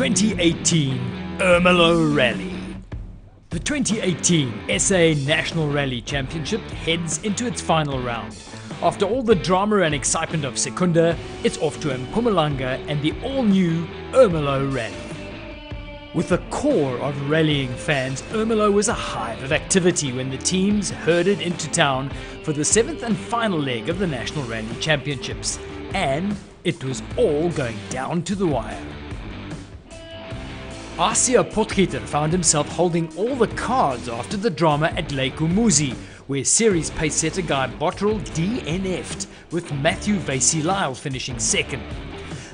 2018 Ermelo Rally. The 2018 SA National Rally Championship heads into its final round. After all the drama and excitement of Secunda, it's off to Mpumalanga and the all-new Ermelo Rally. With a core of rallying fans, Ermelo was a hive of activity when the teams herded into town for the 7th and final leg of the National Rally Championships. And it was all going down to the wire. Asia Potgieter found himself holding all the cards after the drama at Lake Umuzi, where series pace setter Guy Botterill DNF'd, with Matthew Vasey-Lyle finishing second.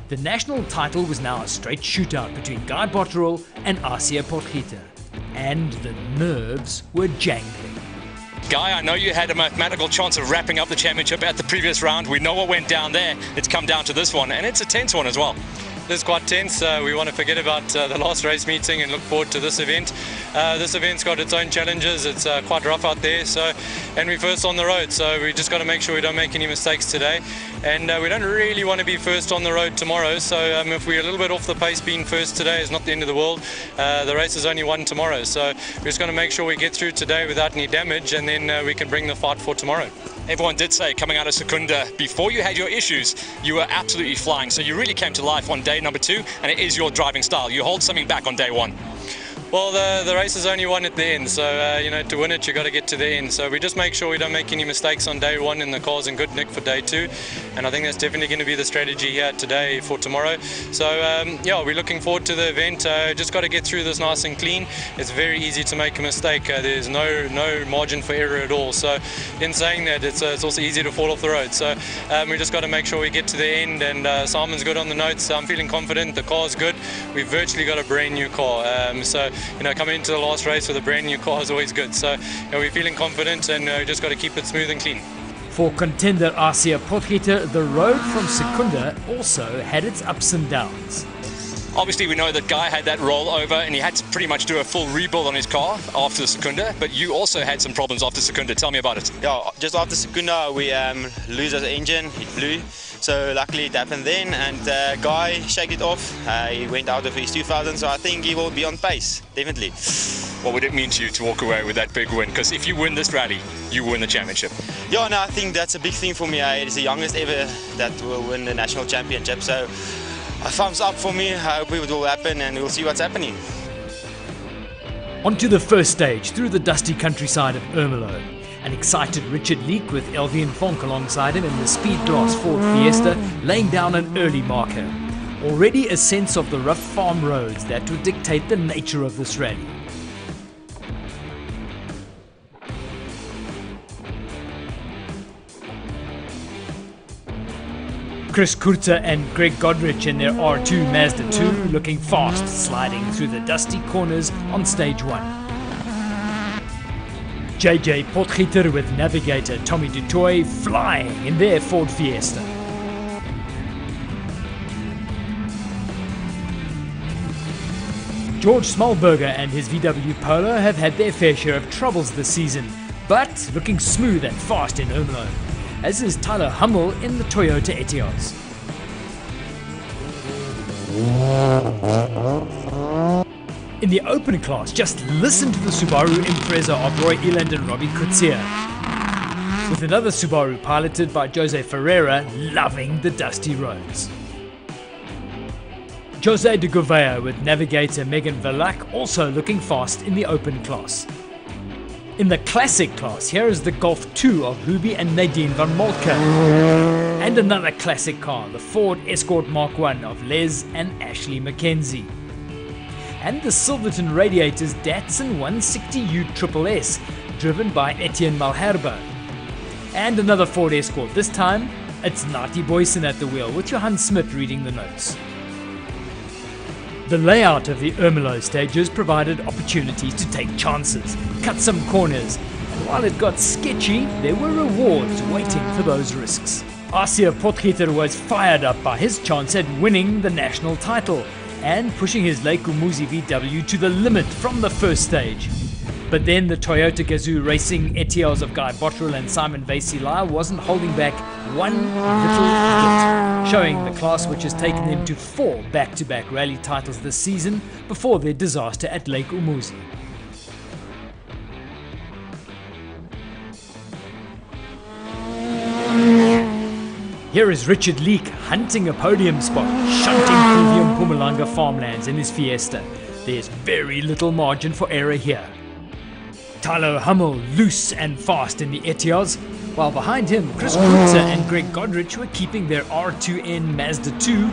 The national title was now a straight shootout between Guy Botterill and Asia Potgieter, and the nerves were jangling. Guy, I know you had a mathematical chance of wrapping up the championship at the previous round. We know what went down there. It's come down to this one, and it's a tense one as well. This is quite tense. We want to forget about the last race meeting and look forward to this event. This event's got its own challenges. It's quite rough out there, and we're first on the road, so we just got to make sure we don't make any mistakes today. And we don't really want to be first on the road tomorrow, so if we're a little bit off the pace, being first today is not the end of the world. The race is only one tomorrow, so we're just going to make sure we get through today without any damage, and then we can bring the fight for tomorrow. Everyone did say coming out of Secunda, before you had your issues, you were absolutely flying. So you really came to life on day number 2, and it is your driving style. You hold something back on day 1. Well, the race is only one at the end, so to win it, you got to get to the end. So we just make sure we don't make any mistakes on day 1, and the car's in good nick for day 2. And I think that's definitely going to be the strategy here today for tomorrow. So we're looking forward to the event. Just got to get through this nice and clean. It's very easy to make a mistake. There's no margin for error at all. So in saying that, it's also easy to fall off the road. So we just got to make sure we get to the end. And Simon's good on the notes. I'm feeling confident. The car's good. We've virtually got a brand new car. Coming into the last race with a brand new car is always good. So we're feeling confident, and just got to keep it smooth and clean. For contender Asia Potgieter, the road from Secunda also had its ups and downs. Obviously, we know that Guy had that rollover, and he had to pretty much do a full rebuild on his car after Secunda, but you also had some problems after Secunda. Tell me about it. Yeah, just after Secunda, we lose our engine. It blew. So luckily it happened then, and Guy shake it off. He went out of his 2000, so I think he will be on pace, definitely. What would it mean to you to walk away with that big win? Because if you win this rally, you win the championship. Yeah, no, I think that's a big thing for me. It's the youngest ever that will win the national championship. So a thumbs up for me. I hope it will happen, and we'll see what's happening. On to the first stage through the dusty countryside of Ermelo. An excited Richard Leek with Elvin Fonk alongside him in the Speed Class Ford Fiesta laying down an early marker. Already a sense of the rough farm roads that would dictate the nature of this rally. Chris Kurzer and Greg Godrich in their R2 Mazda 2 looking fast, sliding through the dusty corners on stage 1. JJ Potgieter with navigator Tommy Dutoy flying in their Ford Fiesta. George Smallberger and his VW Polo have had their fair share of troubles this season, but looking smooth and fast in Ermelo, as is Tyler Hummel in the Toyota Etios. In the open class, just listen to the Subaru Impreza of Roy Eland and Robbie Kutsia, with another Subaru piloted by Jose Ferreira loving the dusty roads. Jose de Gouveia with navigator Megan Verlac also looking fast in the open class. In the classic class, here is the Golf 2 of Hubi and Nadine van Moltke, and another classic car, the Ford Escort Mark I of Les and Ashley McKenzie. And the Silverton Radiators Datsun 160U SSS, driven by Etienne Malherbe. And another Ford Escort, this time it's Nati Boysen at the wheel with Johan Smit reading the notes. The layout of the Ermelo stages provided opportunities to take chances, cut some corners, and while it got sketchy, there were rewards waiting for those risks. Asia Potgieter was fired up by his chance at winning the national title, and pushing his Lake Umuzi VW to the limit from the first stage. But then the Toyota Gazoo Racing Etios of Guy Botterill and Simon Vasey-Lyle wasn't holding back one little bit, showing the class which has taken them to 4 back-to-back rally titles this season before their disaster at Lake Umuzi. Here is Richard Leek hunting a podium spot, shunting through the Mpumalanga farmlands in his Fiesta. There's very little margin for error here. Tyler Hummel loose and fast in the Etios, while behind him Chris Krutzer and Greg Godrich were keeping their R2N Mazda 2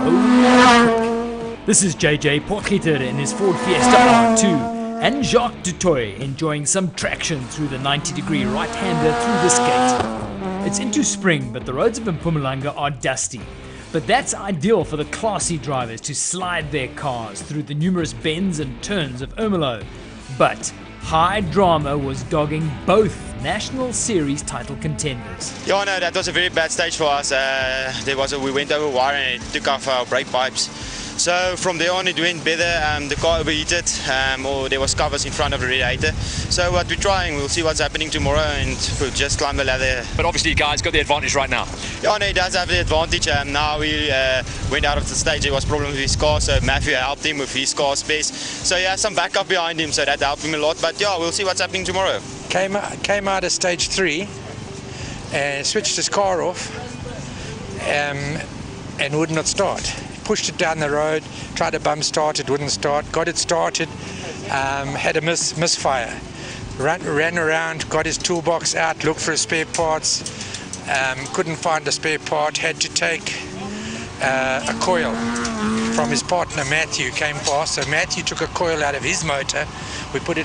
low. This is JJ Potgieter in his Ford Fiesta R2 and Jacques Dutoy enjoying some traction through the 90-degree right-hander through this gate. It's into spring, but the roads of Mpumalanga are dusty. But that's ideal for the classy drivers to slide their cars through the numerous bends and turns of Ermelo. But high drama was dogging both National Series title contenders. Yeah, no, that was a very bad stage for us. We went over wire and it took off our brake pipes. So from there on it went better. The car overheated, or there was covers in front of the radiator. So what we're trying, we'll see what's happening tomorrow and we'll just climb the ladder. But obviously you guys got the advantage right now. Yeah, no, he does have the advantage. Now we went out of the stage, there was problems with his car, so Matthew helped him with his car space. So he has some backup behind him, so that helped him a lot. But yeah, we'll see what's happening tomorrow. Came out of stage 3 and switched his car off and would not start. Pushed it down the road, tried to bump start, it wouldn't start, got it started, had a misfire. Ran around, got his toolbox out, looked for spare parts, couldn't find a spare part, had to take a coil from his partner Matthew, came past, so Matthew took a coil out of his motor, they put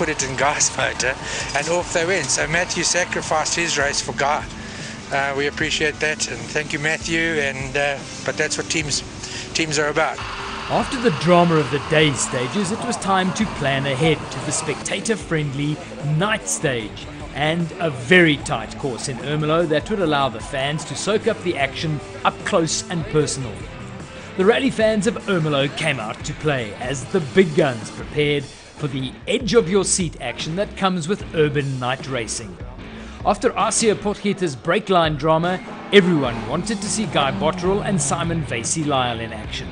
it in Guy's motor, and off they went. So Matthew sacrificed his race for Guy. We appreciate that, and thank you, Matthew. But that's what teams are about. After the drama of the day stages, it was time to plan ahead to the spectator-friendly night stage and a very tight course in Ermelo that would allow the fans to soak up the action up close and personal. The rally fans of Ermelo came out to play as the big guns prepared for the edge-of-your-seat action that comes with urban night racing. After Asia Potgieter's brake line drama, everyone wanted to see Guy Botterill and Simon Vasey-Lyle in action.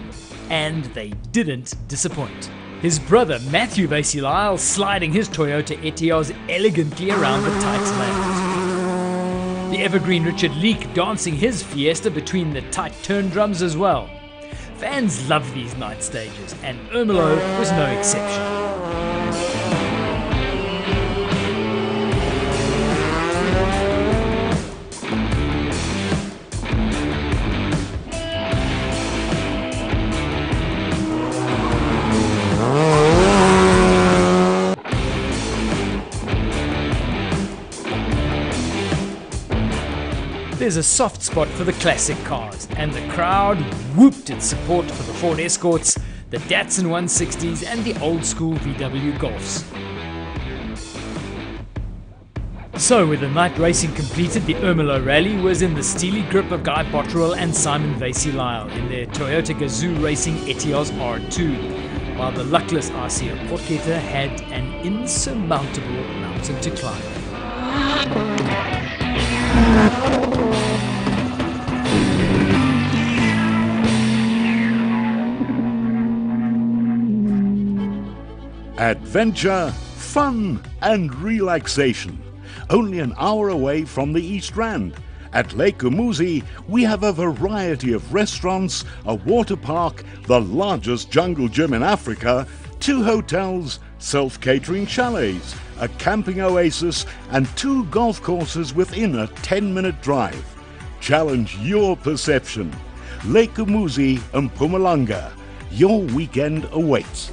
And they didn't disappoint. His brother Matthew Vasey-Lyle sliding his Toyota Etios elegantly around the tight lanes. The evergreen Richard Leek dancing his Fiesta between the tight turn drums as well. Fans love these night stages, and Ermelo was no exception. There's a soft spot for the classic cars, and the crowd whooped its support for the Ford Escorts, the Datsun 160s and the old school VW Golfs. So with the night racing completed, the Ermelo Rally was in the steely grip of Guy Botterill and Simon Vasey-Lyle in their Toyota Gazoo Racing Etios R2, while the luckless Asia Potgieter had an insurmountable mountain to climb. Adventure, fun and relaxation. Only an hour away from the East Rand. At Lake Umuzi, we have a variety of restaurants, a water park, the largest jungle gym in Africa, 2 hotels, self-catering chalets, a camping oasis and 2 golf courses within a 10-minute drive. Challenge your perception. Lake Umuzi, Mpumalanga. Your weekend awaits.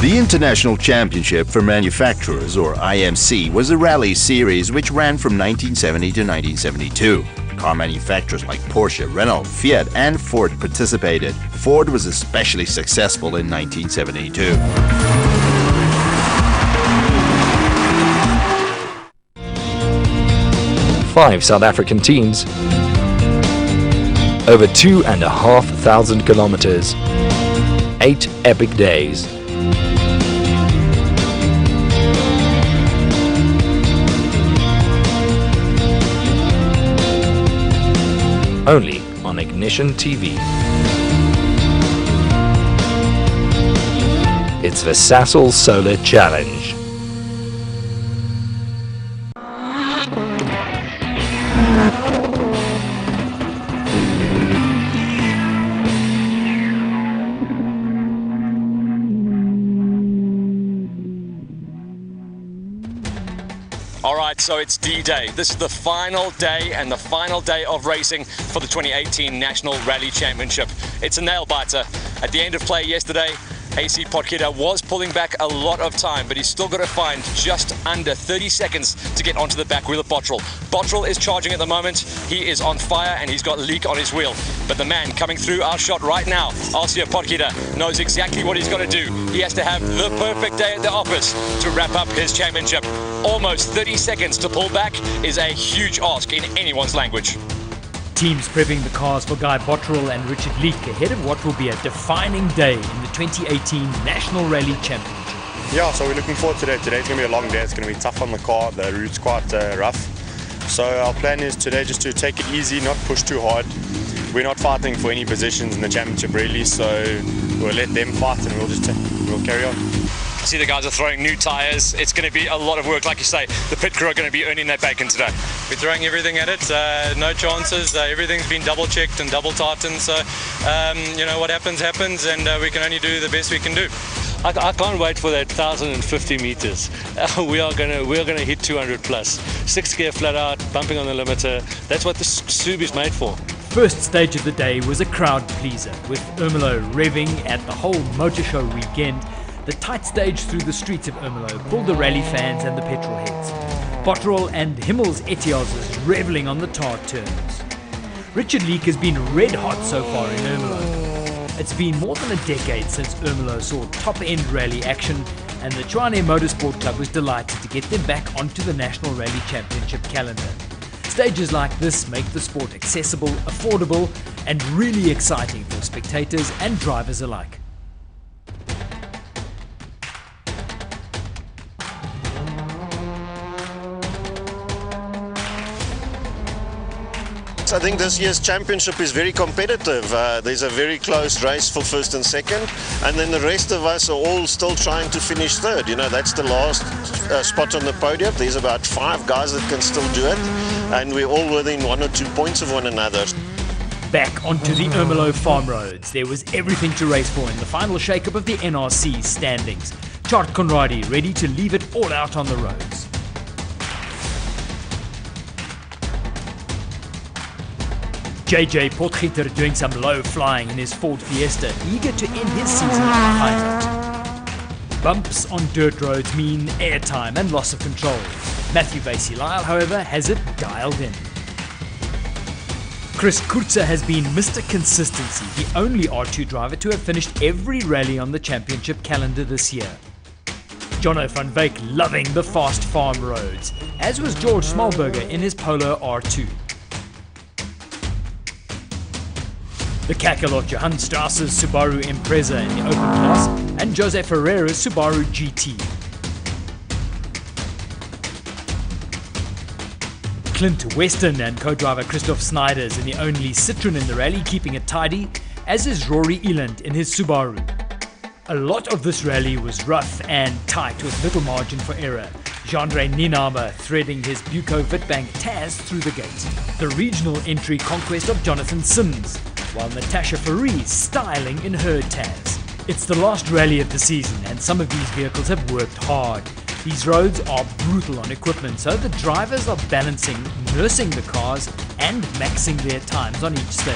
The International Championship for Manufacturers, or IMC, was a rally series which ran from 1970 to 1972. Car manufacturers like Porsche, Renault, Fiat and Ford participated. Ford was especially successful in 1972. Five South African teams over 2,500 kilometers. 8 epic days. Only on Ignition TV. It's the Sasol Solar Challenge. Alright, so it's D-Day. This is the final day and the final day of racing for the 2018 National Rally Championship. It's a nail-biter. At the end of play yesterday, AC Potgieter was pulling back a lot of time, but he's still got to find just under 30 seconds to get onto the back wheel of Bottrell. Bottrell is charging at the moment. He is on fire and he's got leak on his wheel. But the man coming through our shot right now, AC Potgieter, knows exactly what he's got to do. He has to have the perfect day at the office to wrap up his championship. Almost 30 seconds to pull back is a huge ask in anyone's language. Teams prepping the cars for Guy Bottrell and Richard Leek ahead of what will be a defining day in the 2018 National Rally Championship. Yeah, so we're looking forward to today. Today's going to be a long day. It's going to be tough on the car. The route's quite rough. So our plan is today just to take it easy, not push too hard. We're not fighting for any positions in the championship really, so we'll let them fight and we'll carry on. I see the guys are throwing new tyres. It's going to be a lot of work. Like you say, the pit crew are going to be earning that bacon today. We're throwing everything at it, no chances. Everything's been double checked and double tightened. So, you know, what happens, happens, and we can only do the best we can do. I can't wait for that 1,050 meters. We're gonna hit 200 plus. 6th gear flat out, bumping on the limiter. That's what the Sub is made for. First stage of the day was a crowd pleaser, with Ermelo revving at the whole motor show weekend. The tight stage through the streets of Ermelo pulled the rally fans and the petrol heads. Bottrell and Himmel's Etios was reveling on the tar turns. Richard Leek has been red hot so far in Ermelo. It's been more than a decade since Ermelo saw top-end rally action, and the Tshwane Motorsport Club was delighted to get them back onto the National Rally Championship calendar. Stages like this make the sport accessible, affordable, and really exciting for spectators and drivers alike. I think this year's championship is very competitive. There's a very close race for first and second, and then the rest of us are all still trying to finish third. You know, that's the last spot on the podium. There's about 5 guys that can still do it, and we're all within 1 or 2 points of one another. Back onto the Ermelo farm roads, there was everything to race for in the final shake-up of the NRC standings. Chart Conradi ready to leave it all out on the roads. JJ Potgieter doing some low flying in his Ford Fiesta, eager to end his season on a high note. Bumps on dirt roads mean airtime and loss of control. Matthew Vasey-Lyle, however, has it dialed in. Chris Kurtzer has been Mr. Consistency, the only R2 driver to have finished every rally on the championship calendar this year. Jono van Wyk loving the fast farm roads, as was George Smallberger in his Polo R2. The Kakalot Johann Strasse's Subaru Impreza in the open class, and Jose Ferreira's Subaru GT. Clint Weston and co-driver Christoph Snyders in the only Citroen in the rally keeping it tidy, as is Rory Eland in his Subaru. A lot of this rally was rough and tight with little margin for error. Jean-Andre Nienaber threading his Buco Witbank Taz through the gate. The regional entry conquest of Jonathan Sims, while Natasha Faris styling in her Taz. It's the last rally of the season and some of these vehicles have worked hard. These roads are brutal on equipment, so the drivers are balancing, nursing the cars and maxing their times on each stage.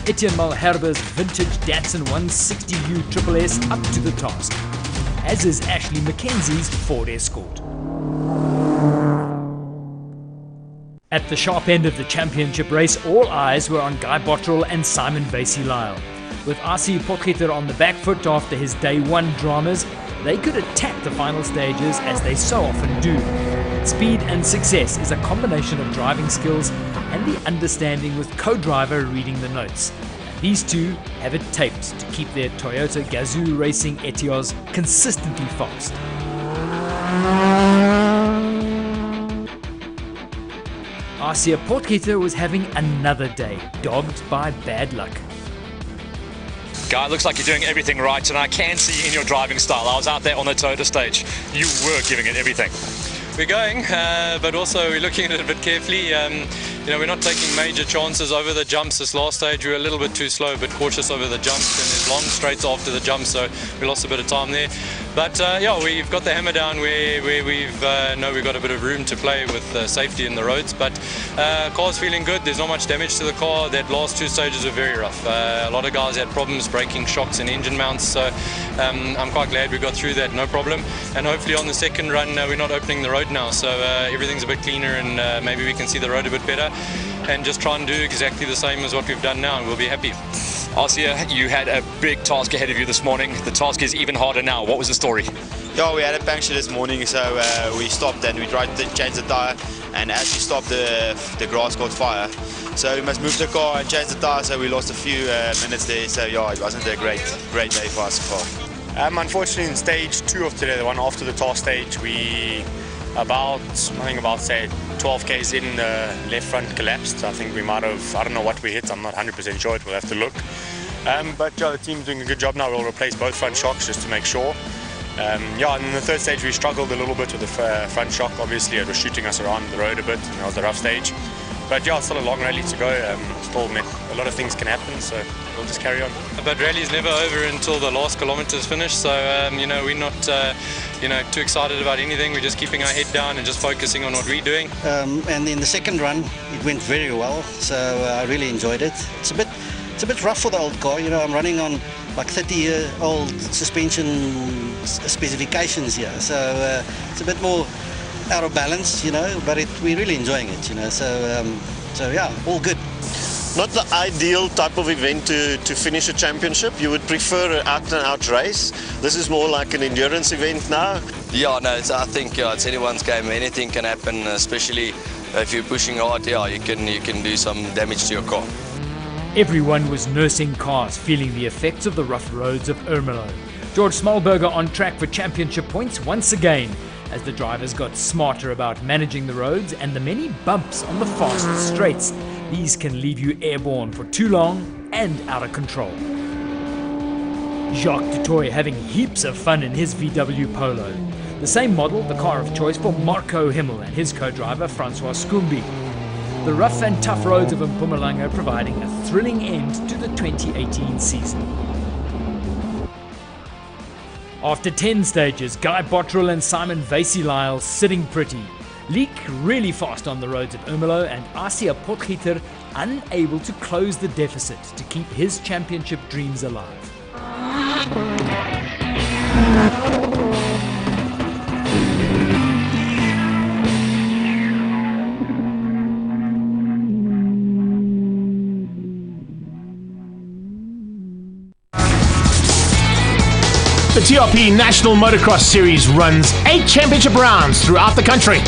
Etienne Malherbe's vintage Datsun 160U SSS up to the task, as is Ashley McKenzie's Ford Escort. At the sharp end of the championship race, all eyes were on Guy Bottrell and Simon Vasey-Lyle. With AC Potgieter on the back foot after his day one dramas, they could attack the final stages as they so often do. Speed and success is a combination of driving skills and the understanding with co-driver reading the notes. These two have it taped to keep their Toyota Gazoo Racing Etios consistently fast. Arcia Potgieter was having another day, dogged by bad luck. Guy, looks like you're doing everything right, and I can see in your driving style. I was out there on the Toyota stage. You were giving it everything. We're going, but also we're looking at it a bit carefully. We're not taking major chances over the jumps this last stage. We were a little bit too slow, but cautious over the jumps, and there's long straights after the jump, so we lost a bit of time there. But we've got the hammer down where we've got a bit of room to play with safety in the roads. But car's feeling good. There's not much damage to the car. That last two stages were very rough. A lot of guys had problems breaking shocks and engine mounts. So I'm quite glad we got through that, no problem. And hopefully on the second run we're not opening the road now, so everything's a bit cleaner, and maybe we can see the road a bit better, and just try and do exactly the same as what we've done now, and we'll be happy. Arcia, you had a big task ahead of you this morning. The task is even harder now. What was the story? Yeah, we had a puncture this morning, so we stopped and we tried to change the tyre, and as we stopped the grass caught fire. So we must move the car and change the tyre, so we lost a few minutes there. So yeah, it wasn't a great day for us so far. Unfortunately, in stage 2 of today, the one after the task stage, we about 12 k's in, the left front collapsed. I think we might have, I don't know what we hit, I'm not 100% sure, we'll have to look. But yeah, the team's doing a good job now. We'll replace both front shocks just to make sure. And in the third stage we struggled a little bit with the front shock. Obviously it was shooting us around the road a bit, it was a rough stage. But yeah, it's still a long rally to go. Still, a lot of things can happen, so we'll just carry on. But rally's never over until the last kilometers finish, so we're not too excited about anything. We're just keeping our head down and just focusing on what we're doing. And in the second run, it went very well, so I really enjoyed it. It's a bit rough for the old car. I'm running on like 30-year-old suspension specifications here, so it's a bit more out of balance, but we're really enjoying it, so yeah, all good. Not the ideal type of event to finish a championship. You would prefer an out-and-out race. This is more like an endurance event now. Yeah, no, I think it's anyone's game. Anything can happen, especially if you're pushing hard. Yeah, you can do some damage to your car. Everyone was nursing cars, feeling the effects of the rough roads of Ermelo. George Smallberger on track for championship points once again, as the drivers got smarter about managing the roads and the many bumps on the fast straights. These can leave you airborne for too long and out of control. Jacques Dutoy having heaps of fun in his VW Polo. The same model, the car of choice for Marco Himmel and his co-driver Francois Scumbi. The rough and tough roads of Mpumalanga providing a thrilling end to the 2018 season. After 10 stages, Guy Bottrell and Simon Vasey-Lyle sitting pretty. Leek really fast on the roads at Ermelo, and Arcia Potgieter unable to close the deficit to keep his championship dreams alive. The TRP National Motocross Series runs 8 championship rounds throughout the country.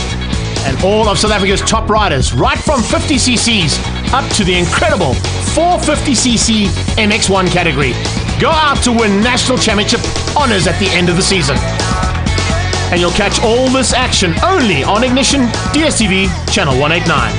And all of South Africa's top riders, right from 50cc's up to the incredible 450cc MX1 category, go out to win national championship honours at the end of the season. And you'll catch all this action only on Ignition DSTV channel 189.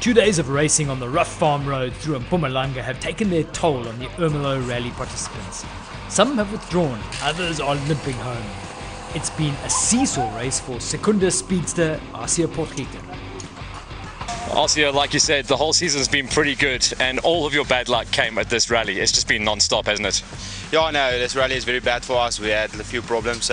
Two days of racing on the rough farm road through Mpumalanga have taken their toll on the Ermelo Rally participants. Some have withdrawn, others are limping home. It's been a seesaw race for Secunda speedster Arcia Potgieter. Arcia, like you said, the whole season's been pretty good, and all of your bad luck came at this rally. It's just been non-stop, hasn't it? Yeah, no, this rally is very bad for us. We had a few problems,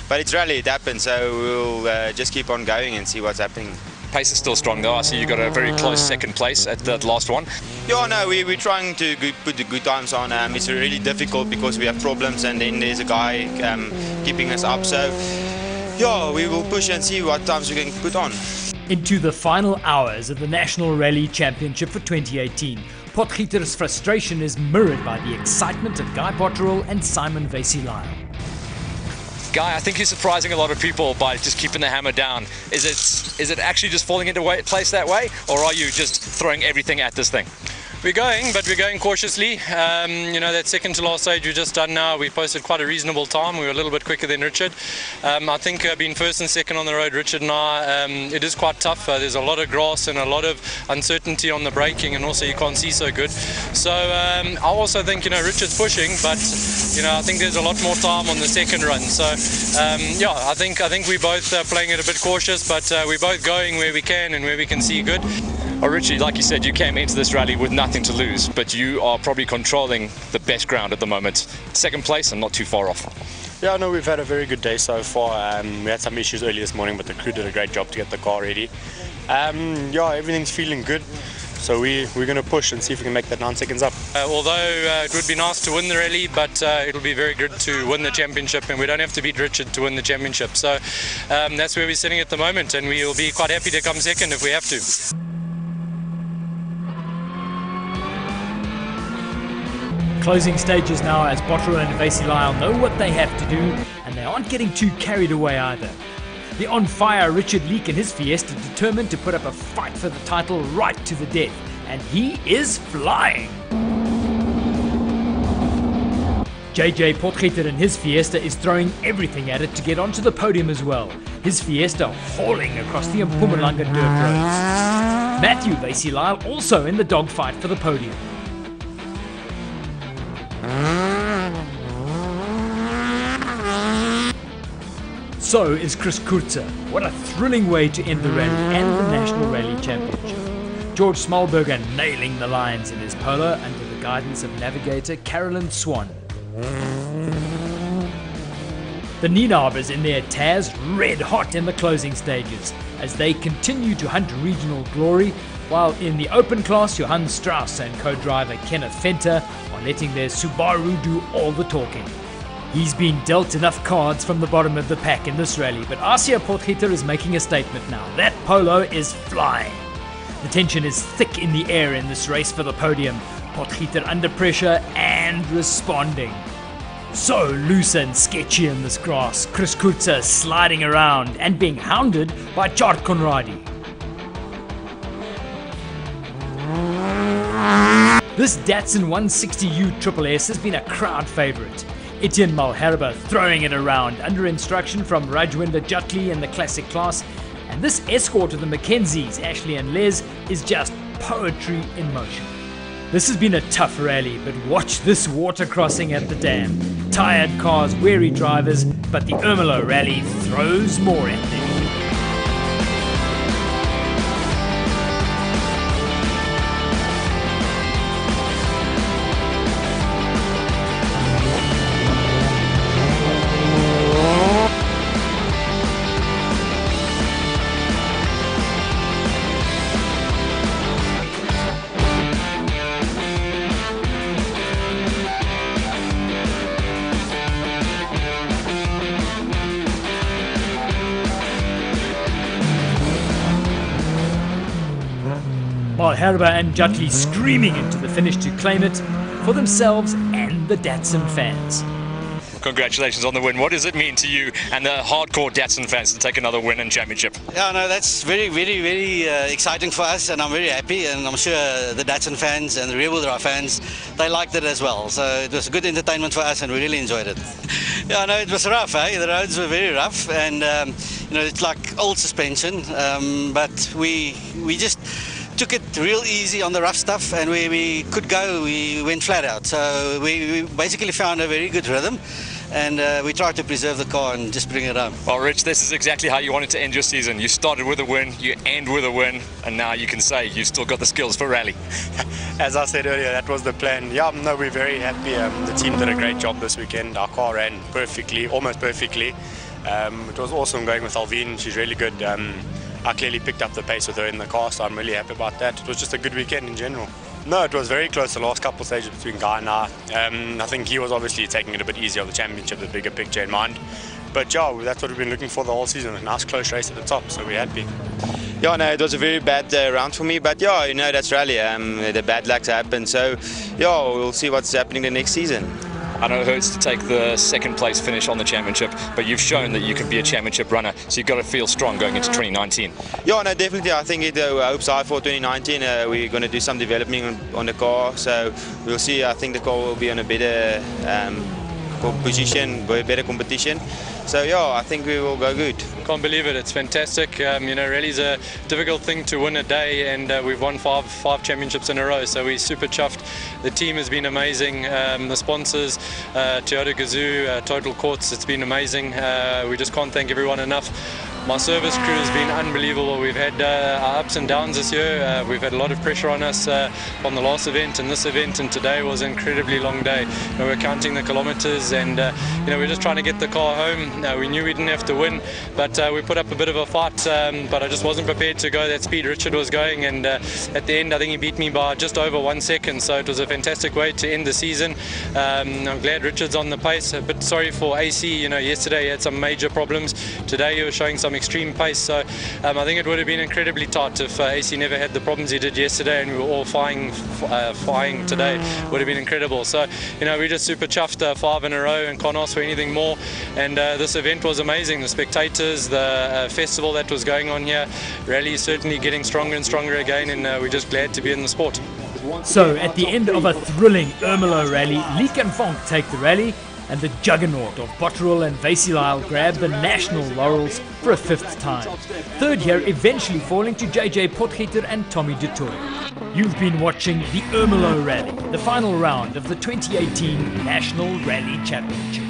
but it's rally, it happens, so we'll just keep on going and see what's happening. pace is still strong though. I see you got a very close second place at that last one. Yeah, no, we're trying to put the good times on. It's really difficult because we have problems, and then there's a guy keeping us up. So, yeah, we will push and see what times we can put on. Into the final hours of the National Rally Championship for 2018, Potgieter's frustration is mirrored by the excitement of Guy Potterell and Simon Vesey-Lyle. Guy, I think you're surprising a lot of people by just keeping the hammer down. Is it actually just falling into place that way, or are you just throwing everything at this thing? We're going, but we're going cautiously. You know, that second to last stage we've just done now, we posted quite a reasonable time. We were a little bit quicker than Richard. I think being first and second on the road, Richard and I, it is quite tough. There's a lot of grass and a lot of uncertainty on the braking, and also you can't see so good. So I also think, you know, Richard's pushing, but you know, I think there's a lot more time on the second run. So yeah, I think we're both playing it a bit cautious, but we're both going where we can and where we can see good. Oh, Richie, like you said, you came into this rally with nothing to lose, but you are probably controlling the best ground at the moment. Second place and not too far off. Yeah, no, we've had a very good day so far. We had some issues early this morning, but the crew did a great job to get the car ready. Yeah, everything's feeling good. So we're going to push and see if we can make that 9 seconds up. Although it would be nice to win the rally, but it'll be very good to win the championship, and we don't have to beat Richard to win the championship. So that's where we're sitting at the moment, and we'll be quite happy to come second if we have to. Closing stages now as Potterell and Vesey-Lyle know what they have to do, and they aren't getting too carried away either. The on-fire Richard Leake and his Fiesta determined to put up a fight for the title right to the death, and he is flying. JJ Potgieter and his Fiesta is throwing everything at it to get onto the podium as well. His Fiesta hauling across the Mpumalanga dirt roads. Matthew Vesey-Lyle also in the dogfight for the podium. So is Chris Kurzer. What a thrilling way to end the rally and the National Rally Championship. George Smallberger nailing the lines in his Polo under the guidance of navigator Carolyn Swan. The Nienabers in their Taz red hot in the closing stages as they continue to hunt regional glory, while in the open class Johann Strauss and co-driver Kenneth Venter are letting their Subaru do all the talking. He's been dealt enough cards from the bottom of the pack in this rally, but Asia Potgieter is making a statement now. That Polo is flying. The tension is thick in the air in this race for the podium. Potgieter under pressure and responding. So loose and sketchy in this grass. Chris Kurzer sliding around and being hounded by Chart Conradi. This Datsun 160U Triple S has been a crowd favourite. Etienne Malherbe throwing it around under instruction from Rajwinder Jutli in the classic class, and this escort of the Mackenzies, Ashley and Les, is just poetry in motion. This has been a tough rally, but watch this water crossing at the dam. Tired cars, weary drivers, but the Ermelo Rally throws more at them. Malherbe and Jutli screaming into the finish to claim it for themselves and the Datsun fans. Congratulations on the win. What does it mean to you and the hardcore Datsun fans to take another win in championship? Yeah, no, that's very, very, very exciting for us, and I'm very happy, and I'm sure the Datsun fans and the rear wheel drive fans, they liked it as well. So it was a good entertainment for us, and we really enjoyed it. Yeah, no, it was rough, eh? The roads were very rough, and you know, it's like old suspension, but we just took it real easy on the rough stuff, and we could go, we went flat out. So we basically found a very good rhythm, and we tried to preserve the car and just bring it home. Well, Rich, this is exactly how you wanted to end your season. You started with a win, you end with a win, and now you can say you've still got the skills for rally. As I said earlier, that was the plan. Yeah, no, we're very happy. The team did a great job this weekend. Our car ran perfectly, almost perfectly. It was awesome going with Alvine. She's really good. I clearly picked up the pace with her in the car, so I'm really happy about that. It was just a good weekend in general. No, it was very close the last couple of stages between Guy and I. I think he was obviously taking it a bit easier on the championship, the bigger picture in mind. But yeah, that's what we've been looking for the whole season, a nice close race at the top, so we're happy. Yeah, no, it was a very bad round for me, but yeah, that's rally. The bad lucks happen, so yeah, we'll see what's happening the next season. I know it hurts to take the second place finish on the championship, but you've shown that you can be a championship runner, so you've got to feel strong going into 2019. Yeah, no, definitely. I think hopes high for 2019. We're going to do some development on the car, so we'll see. I think the car will be on a better position, better competition. So yeah, I think we will go good. Can't believe it, it's fantastic. Rally's a difficult thing to win a day, and we've won five championships in a row, so we're super chuffed. The team has been amazing, the sponsors, Toyota Gazoo, Total Courts, it's been amazing. We just can't thank everyone enough. My service crew has been unbelievable. We've had our ups and downs this year. We've had a lot of pressure on us from the last event and this event, and today was an incredibly long day. We're counting the kilometers, and we're just trying to get the car home. We knew we didn't have to win, but we put up a bit of a fight, but I just wasn't prepared to go that speed Richard was going, and at the end I think he beat me by just over 1 second, so it was a fantastic way to end the season. I'm glad Richard's on the pace. A bit sorry for AC, yesterday he had some major problems. Today he was showing some extreme pace, so I think it would have been incredibly tight if AC never had the problems he did yesterday, and we were all flying today. Would have been incredible. So we're just super chuffed, 5 in a row, and can't ask for anything more. And this event was amazing. The spectators, the festival that was going on here, rally is certainly getting stronger and stronger again, and we're just glad to be in the sport. So at the end of a thrilling Ermelo Rally, Leek and Vonk take the rally, and the juggernaut of Botterill and Vasilyle grab the national laurels for a 5th time. Third here eventually falling to JJ Potgieter and Tommy de Toy. You've been watching the Ermelo Rally, the final round of the 2018 National Rally Championship.